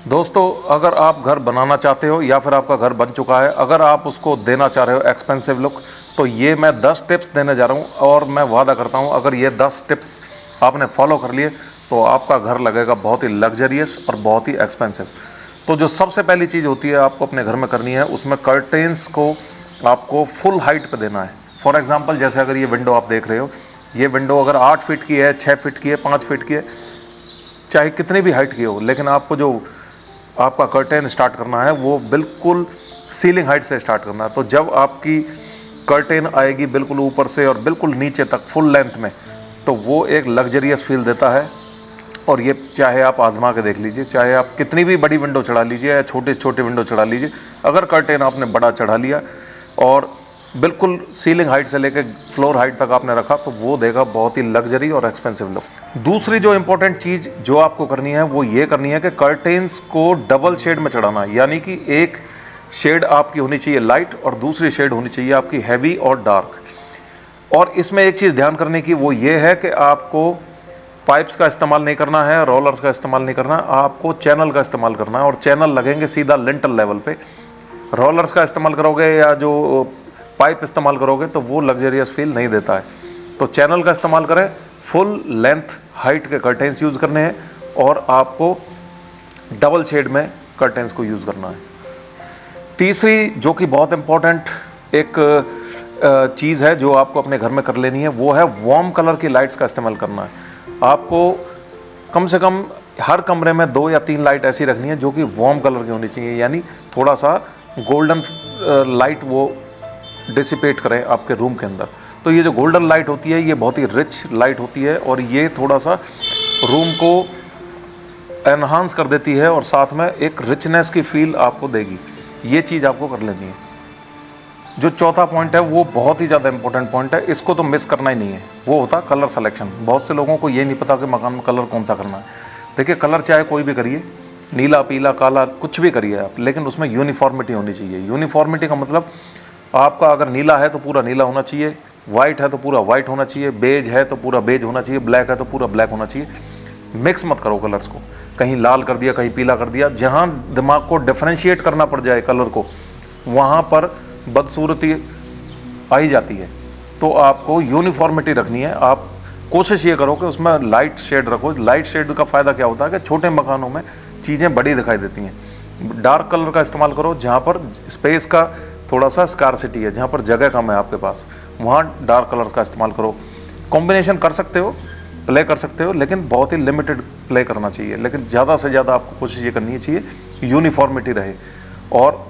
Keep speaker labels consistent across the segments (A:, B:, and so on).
A: दोस्तों, अगर आप घर बनाना चाहते हो या फिर आपका घर बन चुका है, अगर आप उसको देना चाह रहे हो एक्सपेंसिव लुक, तो ये मैं 10 टिप्स देने जा रहा हूँ और मैं वादा करता हूँ अगर ये 10 टिप्स आपने फॉलो कर लिए तो आपका घर लगेगा बहुत ही लग्जरियस और बहुत ही एक्सपेंसिव। तो जो सबसे पहली चीज़ होती है आपको अपने घर में करनी है, उसमें कर्टेन्स को आपको फुल हाइट पे देना है। फॉर एग्जांपल, जैसे अगर ये विंडो आप देख रहे हो, ये विंडो अगर 8 फीट की है, 6 फीट की है, 5 फीट की है, चाहे कितनी भी हाइट की हो, लेकिन आपको जो आपका कर्टेन स्टार्ट करना है वो बिल्कुल सीलिंग हाइट से स्टार्ट करना है। तो जब आपकी कर्टेन आएगी बिल्कुल ऊपर से और बिल्कुल नीचे तक फुल लेंथ में, तो वो एक लग्जरियस फील देता है। और ये चाहे आप आजमा के देख लीजिए, चाहे आप कितनी भी बड़ी विंडो चढ़ा लीजिए या छोटे छोटे विंडो चढ़ा लीजिए, अगर कर्टेन आपने बड़ा चढ़ा लिया और बिल्कुल सीलिंग हाइट से लेकर फ्लोर हाइट तक आपने रखा, तो वो देगा बहुत ही लग्जरी और एक्सपेंसिव लुक। दूसरी जो इंपॉर्टेंट चीज़ जो आपको करनी है वो ये करनी है कि कर्टेन्स को डबल शेड में चढ़ाना है। यानी कि एक शेड आपकी होनी चाहिए लाइट और दूसरी शेड होनी चाहिए आपकी हैवी और डार्क। और इसमें एक चीज़ ध्यान करने की वो ये है कि आपको पाइप्स का इस्तेमाल नहीं करना है, रोलर्स का इस्तेमाल नहीं करना है, आपको चैनल का इस्तेमाल करना है। और चैनल लगेंगे सीधा लिंटल लेवल पे। रोलर्स का इस्तेमाल करोगे या जो पाइप इस्तेमाल करोगे तो वो लग्जरियस फील नहीं देता है। तो चैनल का इस्तेमाल करें, फुल लेंथ हाइट के कर्टेन्स यूज़ करने हैं और आपको डबल शेड में कर्टेन्स को यूज़ करना है। तीसरी जो कि बहुत इम्पोर्टेंट एक चीज़ है जो आपको अपने घर में कर लेनी है, वो है वार्म कलर की लाइट्स का इस्तेमाल करना है। आपको कम से कम हर कमरे में 2 या 3 लाइट ऐसी रखनी है जो कि वार्म कलर की होनी चाहिए, यानी थोड़ा सा गोल्डन लाइट वो डिसिपेट करें आपके रूम के अंदर। तो ये जो गोल्डन लाइट होती है ये बहुत ही रिच लाइट होती है और ये थोड़ा सा रूम को एनहांस कर देती है और साथ में एक रिचनेस की फील आपको देगी। ये चीज़ आपको कर लेनी है। जो चौथा पॉइंट है वो बहुत ही ज़्यादा इंपॉर्टेंट पॉइंट है, इसको तो मिस करना ही नहीं है, वो होता कलर सिलेक्शन। बहुत से लोगों को ये नहीं पता कि मकान में कलर कौन सा करना है। देखिए, कलर चाहे कोई भी करिए, नीला, पीला, काला, कुछ भी करिए आप, लेकिन उसमें यूनिफॉर्मिटी होनी चाहिए। यूनिफॉर्मिटी का मतलब आपका अगर नीला है तो पूरा नीला होना चाहिए, वाइट है तो पूरा वाइट होना चाहिए, बेज है तो पूरा बेज होना चाहिए, ब्लैक है तो पूरा ब्लैक होना चाहिए। मिक्स मत करो कलर्स को, कहीं लाल कर दिया, कहीं पीला कर दिया। जहाँ दिमाग को डिफ्रेंशिएट करना पड़ जाए कलर को, वहाँ पर बदसूरती आई जाती है। तो आपको यूनिफॉर्मिटी रखनी है। आप कोशिश ये करो कि उसमें लाइट शेड रखो। लाइट शेड का फ़ायदा क्या होता है कि छोटे मकानों में चीज़ें बड़ी दिखाई देती हैं। डार्क कलर का इस्तेमाल करो जहाँ पर स्पेस का थोड़ा सा स्कारसिटी है, जहाँ पर जगह कम है आपके पास, वहाँ डार्क कलर्स का इस्तेमाल करो। कॉम्बिनेशन कर सकते हो, प्ले कर सकते हो, लेकिन बहुत ही लिमिटेड प्ले करना चाहिए। लेकिन ज़्यादा से ज़्यादा आपको कोशिश ये करनी चाहिए यूनिफॉर्मिटी रहे। और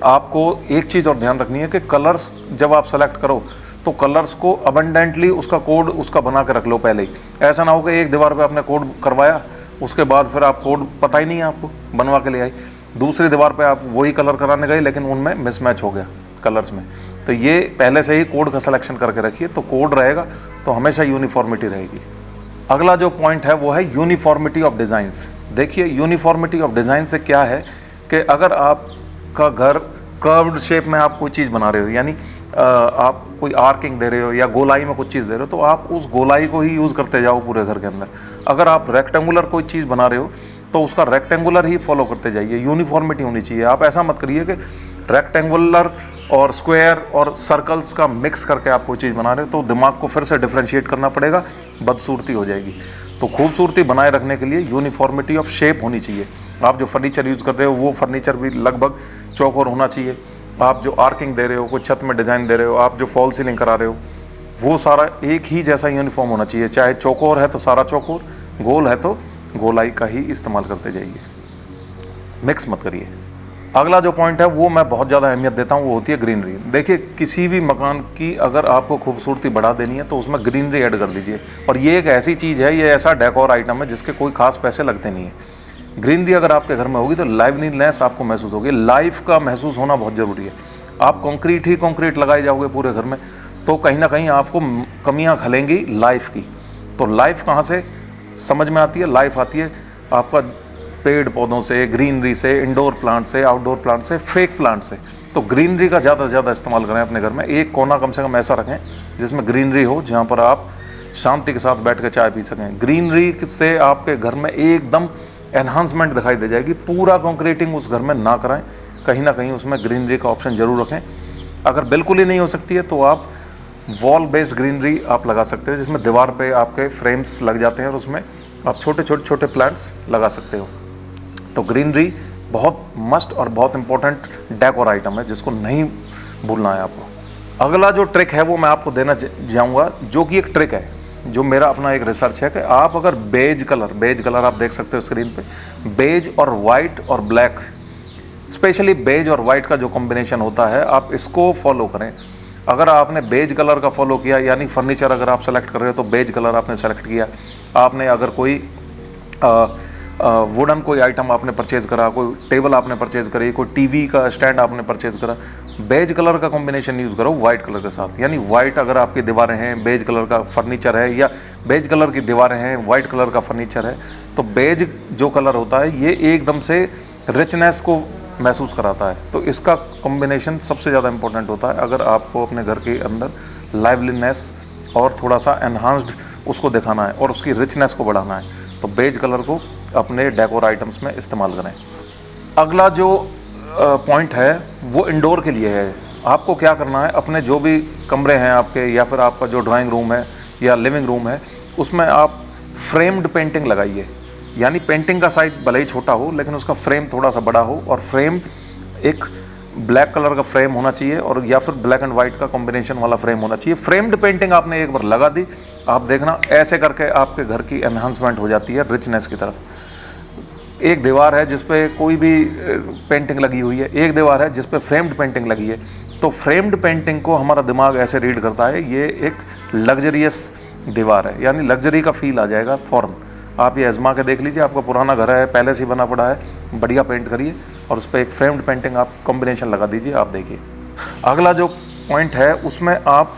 A: आपको एक चीज़ और ध्यान रखनी है कि कलर्स जब आप सेलेक्ट करो तो कलर्स को अबंडेंटली उसका कोड उसका बना के रख लो पहले ही। ऐसा ना हो कि एक दीवार पे आपने कोड करवाया, उसके बाद फिर आप कोड पता ही नहीं है आपको, बनवा के ले आई, दूसरी दीवार पे आप वही कलर कराने गए लेकिन उनमें मिसमैच हो गया कलर्स में। तो ये पहले से ही कोड का सिलेक्शन करके रखिए, तो कोड रहेगा तो हमेशा यूनिफॉर्मिटी रहेगी। अगला जो पॉइंट है वो है यूनिफॉर्मिटी ऑफ डिज़ाइंस। देखिए, यूनिफॉर्मिटी ऑफ डिज़ाइन से क्या है कि अगर आपका घर कर्व्ड शेप में आप कोई चीज़ बना रहे हो, यानी आप कोई आर्किंग दे रहे हो या गोलाई में कुछ चीज़ दे रहे हो, तो आप उस गोलाई को ही यूज़ करते जाओ पूरे घर के अंदर। अगर आप रेक्टेंगुलर कोई चीज़ बना रहे हो तो उसका रेक्टेंगुलर ही फॉलो करते जाइए। यूनिफॉर्मिटी होनी चाहिए। आप ऐसा मत करिए कि रेक्टेंगुलर और स्क्वायर और सर्कल्स का मिक्स करके आप कोई चीज़ बना रहे हो, तो दिमाग को फिर से डिफ्रेंशिएट करना पड़ेगा, बदसूरती हो जाएगी। तो खूबसूरती बनाए रखने के लिए यूनिफॉर्मिटी ऑफ शेप होनी चाहिए। आप जो फर्नीचर यूज़ कर रहे हो वो फर्नीचर भी लगभग चौकोर होना चाहिए। आप जो आर्किंग दे रहे हो, कोई छत में डिज़ाइन दे रहे हो, आप जो फॉल सीलिंग करा रहे हो, वो सारा एक ही जैसा यूनिफॉर्म होना चाहिए। चाहे चौकोर है तो सारा चौकोर, गोल है तो गोलाई का ही इस्तेमाल करते जाइए, मिक्स मत करिए। अगला जो पॉइंट है वो मैं बहुत ज़्यादा अहमियत देता हूँ, वो होती है ग्रीनरी। देखिए, किसी भी मकान की अगर आपको खूबसूरती बढ़ा देनी है तो उसमें ग्रीनरी ऐड कर दीजिए। और ये एक ऐसी चीज़ है, ये ऐसा डेकोर आइटम है जिसके कोई खास पैसे लगते नहीं है। ग्रीनरी अगर आपके घर में होगी तो लाइवलीनेस आपको महसूस होगी, लाइफ का महसूस होना बहुत ज़रूरी है। आप कंक्रीट ही कंक्रीट लगाए जाओगे पूरे घर में तो कहीं ना कहीं आपको कमियां खलेंगी लाइफ की। तो लाइफ कहाँ से समझ में आती है? लाइफ आती है आपका पेड़ पौधों से, ग्रीनरी से, इंडोर प्लांट से, आउटडोर प्लांट से, फेक प्लांट से। तो ग्रीनरी का ज़्यादा से ज़्यादा इस्तेमाल करें अपने घर में। एक कोना कम से कम ऐसा रखें जिसमें ग्रीनरी हो, जहाँ पर आप शांति के साथ बैठ कर चाय पी सकें। ग्रीनरी से आपके घर में एकदम एनहांसमेंट दिखाई दे जाएगी। पूरा कंक्रीटिंग उस घर में ना कराएं, कहीं ना कहीं उसमें ग्रीनरी का ऑप्शन जरूर रखें। अगर बिल्कुल ही नहीं हो सकती है तो आप वॉल बेस्ड ग्रीनरी आप लगा सकते हो, जिसमें दीवार पे आपके फ्रेम्स लग जाते हैं और उसमें आप छोटे प्लांट्स लगा सकते हो। तो ग्रीनरी बहुत मस्ट और बहुत इंपॉर्टेंट डेकोर आइटम है, जिसको नहीं भूलना है आपको। अगला जो ट्रिक है वो मैं आपको देना जाऊंगा, जो कि एक ट्रिक है, जो मेरा अपना एक रिसर्च है, कि आप अगर बेज कलर आप देख सकते हो स्क्रीन पे, बेज और वाइट और ब्लैक, स्पेशली बेज और वाइट का जो कॉम्बिनेशन होता है, आप इसको फॉलो करें। अगर आपने बेज कलर का फॉलो किया, यानी फर्नीचर अगर आप सेलेक्ट कर रहे हो तो बेज कलर आपने सेलेक्ट किया, आपने अगर कोई वुडन कोई आइटम आपने परचेज करा, कोई टेबल आपने परचेज करी, कोई टीवी का स्टैंड आपने परचेज करा, बेज कलर का कॉम्बिनेशन यूज़ करो वाइट कलर के साथ। यानी वाइट अगर आपकी दीवारें हैं, बेज कलर का फर्नीचर है, या बेज कलर की दीवारें हैं, वाइट कलर का फर्नीचर है, तो बेज जो कलर होता है ये एकदम से रिचनेस को महसूस कराता है। तो इसका कॉम्बिनेशन सबसे ज़्यादा इंपॉर्टेंट होता है अगर आपको अपने घर के अंदर लाइवलीनेस और थोड़ा सा एनहांस्ड उसको दिखाना है और उसकी रिचनेस को बढ़ाना है, तो बेज कलर को अपने डेकोर आइटम्स में इस्तेमाल करें। अगला जो पॉइंट है वो इंडोर के लिए है। आपको क्या करना है, अपने जो भी कमरे हैं आपके, या फिर आपका जो ड्राइंग रूम है या लिविंग रूम है, उसमें आप फ्रेम्ड पेंटिंग लगाइए। यानी पेंटिंग का साइज भले ही छोटा हो, लेकिन उसका फ्रेम थोड़ा सा बड़ा हो, और फ्रेम एक ब्लैक कलर का फ्रेम होना चाहिए, और या फिर ब्लैक एंड वाइट का कॉम्बिनेशन वाला फ्रेम होना चाहिए। फ्रेम्ड पेंटिंग आपने एक बार लगा दी, आप देखना ऐसे करके आपके घर की एनहांसमेंट हो जाती है रिचनेस की तरफ। एक दीवार है जिस पे कोई भी पेंटिंग लगी हुई है, एक दीवार है जिस पे फ्रेम्ड पेंटिंग लगी है, तो फ्रेम्ड पेंटिंग को हमारा दिमाग ऐसे रीड करता है, ये एक लग्जरियस दीवार है, यानी लग्जरी का फील आ जाएगा फ़ौरन। आप ये आजमा के देख लीजिए, आपका पुराना घर है, पहले से ही बना पड़ा है, बढ़िया पेंट करिए और उस पर एक फ्रेम्ड पेंटिंग आप कॉम्बिनेशन लगा दीजिए, आप देखिए। अगला जो पॉइंट है उसमें आप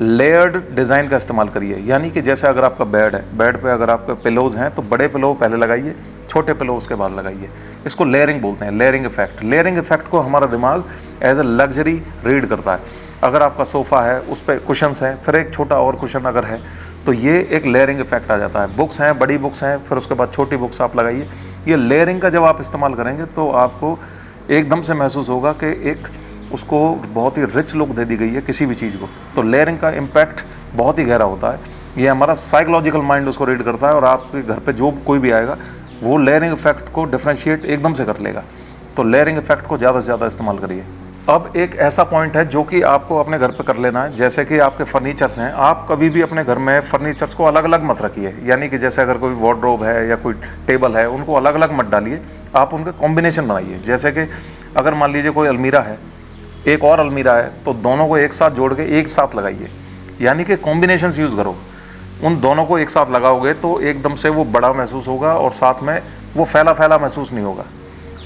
A: लेयर्ड डिज़ाइन का इस्तेमाल करिए। यानी कि जैसे अगर आपका बेड है, बेड पे अगर आपके पिलोज हैं तो बड़े पिलो पहले लगाइए, छोटे पिलो उसके बाद लगाइए। इसको लेयरिंग बोलते हैं, लेयरिंग इफेक्ट। लेयरिंग इफेक्ट को हमारा दिमाग एज ए लग्जरी रीड करता है। अगर आपका सोफ़ा है उस पर कुशन्स हैं, फिर एक छोटा और कुशन अगर है, तो ये एक लेयरिंग इफेक्ट आ जाता है। बुक्स हैं, बड़ी बुक्स हैं, फिर उसके बाद छोटी बुक्स आप लगाइए। ये लेयरिंग का जब आप इस्तेमाल करेंगे तो आपको एकदम से महसूस होगा कि एक उसको बहुत ही रिच लुक दे दी गई है किसी भी चीज़ को। तो लेयरिंग का इम्पैक्ट बहुत ही गहरा होता है, ये हमारा साइकोलॉजिकल माइंड उसको रीड करता है, और आपके घर पे जो कोई भी आएगा वो लेयरिंग इफेक्ट को डिफ्रेंशिएट एकदम से कर लेगा। तो लेयरिंग इफेक्ट को ज़्यादा से ज़्यादा इस्तेमाल करिए। अब एक ऐसा पॉइंट है जो कि आपको अपने घर पे कर लेना है, जैसे कि आपके फर्नीचर्स हैं, आप कभी भी अपने घर में फर्नीचर्स को अलग अलग मत रखिए। यानी कि जैसे अगर कोई वार्डरोब है या कोई टेबल है, उनको अलग अलग मत डालिए, आप उनके कॉम्बिनेशन बनाइए। जैसे कि अगर मान लीजिए कोई अलमीरा है, एक और अलमीरा है, तो दोनों को एक साथ जोड़ के एक साथ लगाइए। यानी कि कॉम्बिनेशंस यूज़ करो, उन दोनों को एक साथ लगाओगे तो एकदम से वो बड़ा महसूस होगा और साथ में वो फैला फैला महसूस नहीं होगा।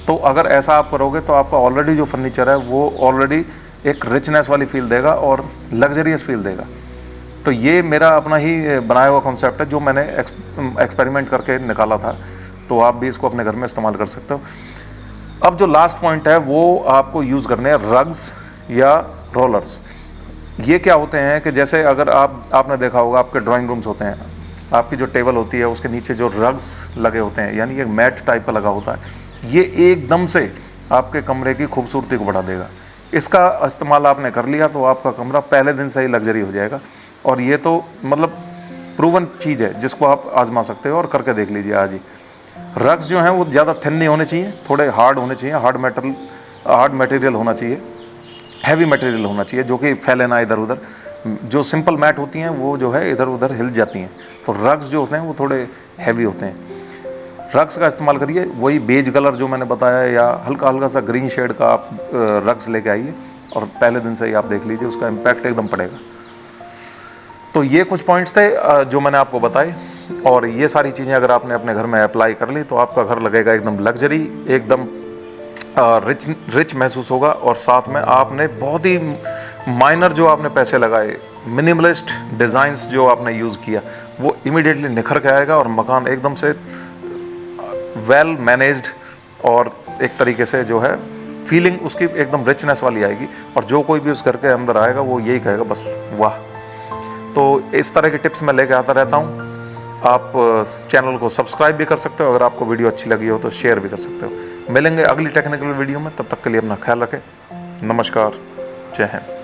A: तो अगर ऐसा आप करोगे तो आपका ऑलरेडी जो फर्नीचर है वो ऑलरेडी एक रिचनेस वाली फील देगा और लग्जरियस फील देगा। तो ये मेरा अपना ही बनाया हुआ कॉन्सेप्ट है, जो मैंने एक्सपेरिमेंट करके निकाला था, तो आप भी इसको अपने घर में इस्तेमाल कर सकते हो। अब जो लास्ट पॉइंट है वो आपको यूज़ करने हैं रग्स या रोलर्स। ये क्या होते हैं कि जैसे अगर आपने देखा होगा आपके ड्राइंग रूम्स होते हैं, आपकी जो टेबल होती है उसके नीचे जो रग्स लगे होते हैं, यानी एक मैट टाइप का लगा होता है, ये एकदम से आपके कमरे की खूबसूरती को बढ़ा देगा। इसका इस्तेमाल आपने कर लिया तो आपका कमरा पहले दिन से ही लग्जरी हो जाएगा। और ये तो मतलब प्रूवन चीज़ है जिसको आप आजमा सकते हो और करके देख लीजिए आज ही। रग्स जो हैं वो ज़्यादा थिन नहीं होने चाहिए, थोड़े हार्ड होने चाहिए, हार्ड मटेरियल होना चाहिए, हैवी मटेरियल होना चाहिए, जो कि फैले ना इधर उधर। जो सिंपल मैट होती हैं वो जो है इधर उधर हिल जाती हैं, तो रग्स जो होते हैं वो थोड़े हैवी होते हैं। रग्स का इस्तेमाल करिए, वही बेज कलर जो मैंने बताया या हल्का हल्का सा ग्रीन शेड का आप रग्स लेके आइए और पहले दिन से ही आप देख लीजिए उसका इम्पैक्ट एकदम पड़ेगा। तो ये कुछ पॉइंट्स थे जो मैंने आपको बताए, और ये सारी चीज़ें अगर आपने अपने घर में अप्लाई कर ली तो आपका घर लगेगा एकदम लग्जरी, एकदम रिच महसूस होगा। और साथ में आपने बहुत ही माइनर जो आपने पैसे लगाए, मिनिमलिस्ट डिज़ाइंस जो आपने यूज़ किया, वो इमीडिएटली निखर के आएगा और मकान एकदम से वेल मैनेज्ड और एक तरीके से जो है फीलिंग उसकी एकदम रिचनेस वाली आएगी। और जो कोई भी उस घर के अंदर आएगा वो यही कहेगा बस वाह। तो इस तरह के टिप्स मैं लेके आता रहता हूँ। आप चैनल को सब्सक्राइब भी कर सकते हो। अगर आपको वीडियो अच्छी लगी हो तो शेयर भी कर सकते हो। मिलेंगे अगली टेक्निकल वीडियो में, तब तक के लिए अपना ख्याल रखें। नमस्कार, जय हिंद।